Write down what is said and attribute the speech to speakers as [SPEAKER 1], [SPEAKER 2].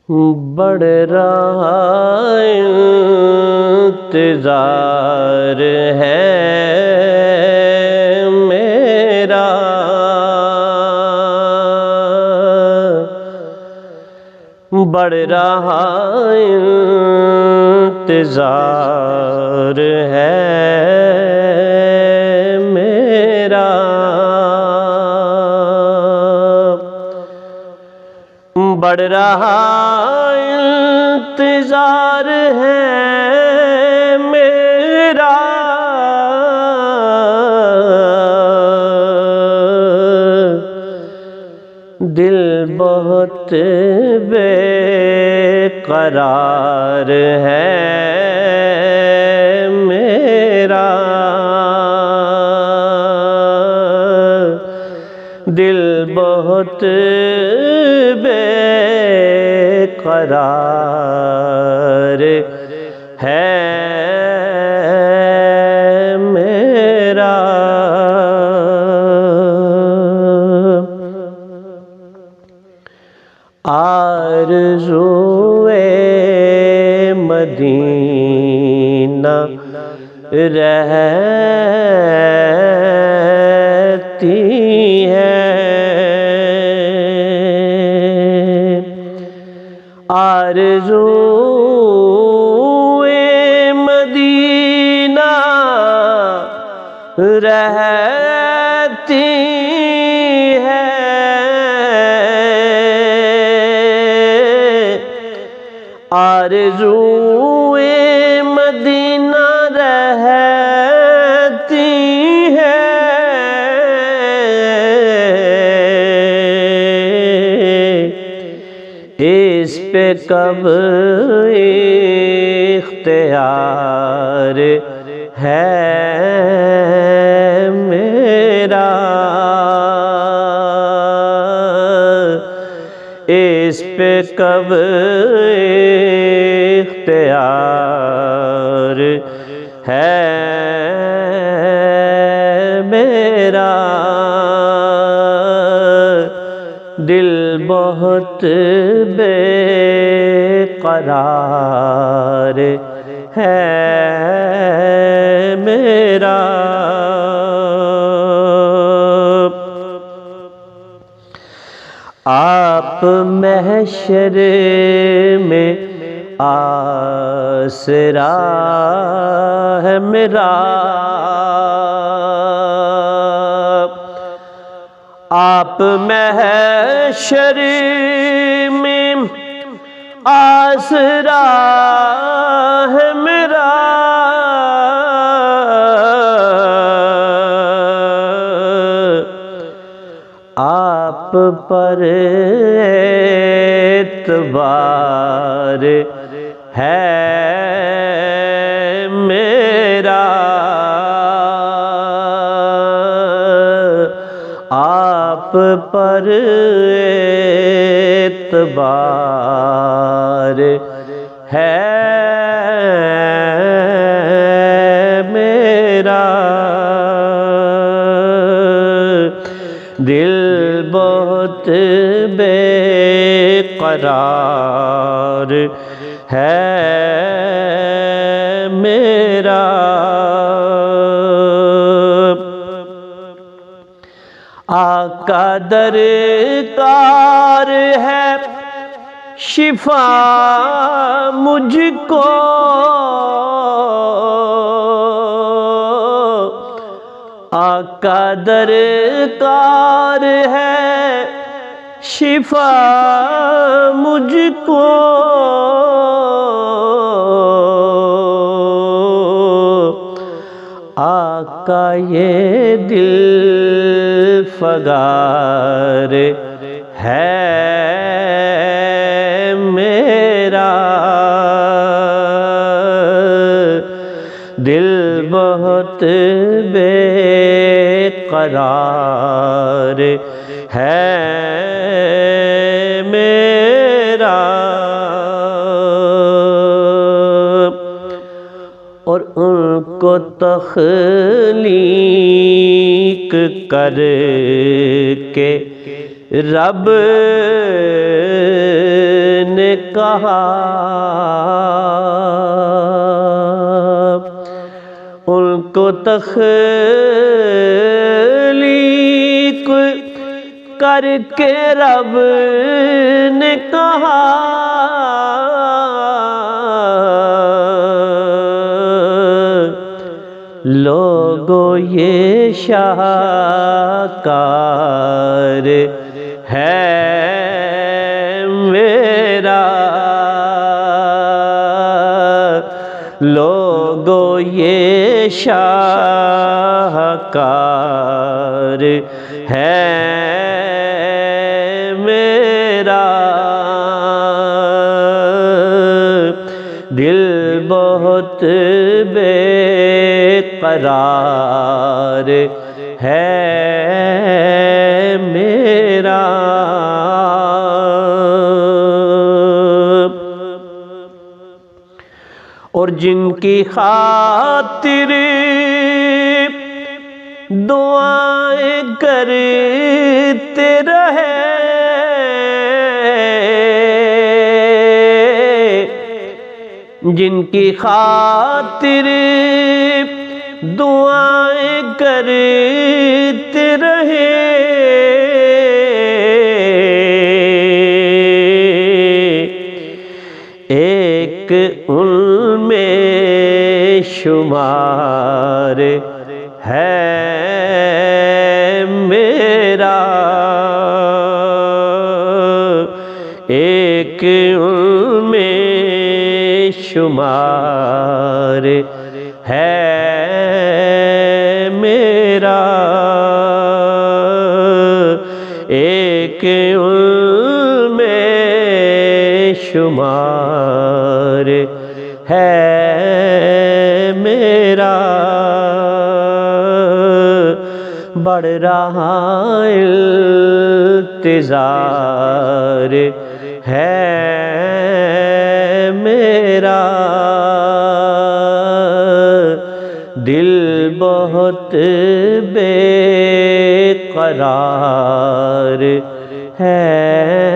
[SPEAKER 1] بڑھ رہا انتظار ہے میرا، بڑھ رہا انتظار ہے میرا، بڑھ رہا انتظار ہے میرا، دل بہت بے قرار ہے میرا، دل بہت بے قرار ہے میرا، آرزوئے مدینہ رہتی ہے، آرزوئے مدینہ رہتی ہے، آرزوئے مدینہ رہتی ہے، اس پہ کب اختیار ہے میرا، اس پہ کب اختیار ہے میرا، دل بہت بے قرار ہے میرا، آپ محشر میں آسرا ہے میرا، آپ محشر میں آسرا ہے میرا، آپ پر اعتبار ہے میرا، آپ پر اعتبار ہے میرا، دل بہت بے قرار ہے میرا، آقا درکار ہے شفا مجھ کو، آقا درکار ہے شفا مجھ کو، آقا یہ دل فگار ہے میرا، دل بہت بے قرار ہے میرا، اور ان کو تخلیق کر کے رب نے کہا ان کو تخلیق کر کے رب نے کہا لوگو یہ شاہکار ہے میرا، لوگو یہ شاہکار ہے میرا، دل بہت بے قرار ہے میرا، اور جن کی خاطر دعائیں کرتے رہے جن کی خاطر دعائیں کرتے رہے ایک ان میں شمار ہے میرا، ایک ان میں شمار ہے میرا، ایک ان میں شمار ہے میرا، بڑھ رہا انتظار ہے میرا، دل بہت بے قرار ہے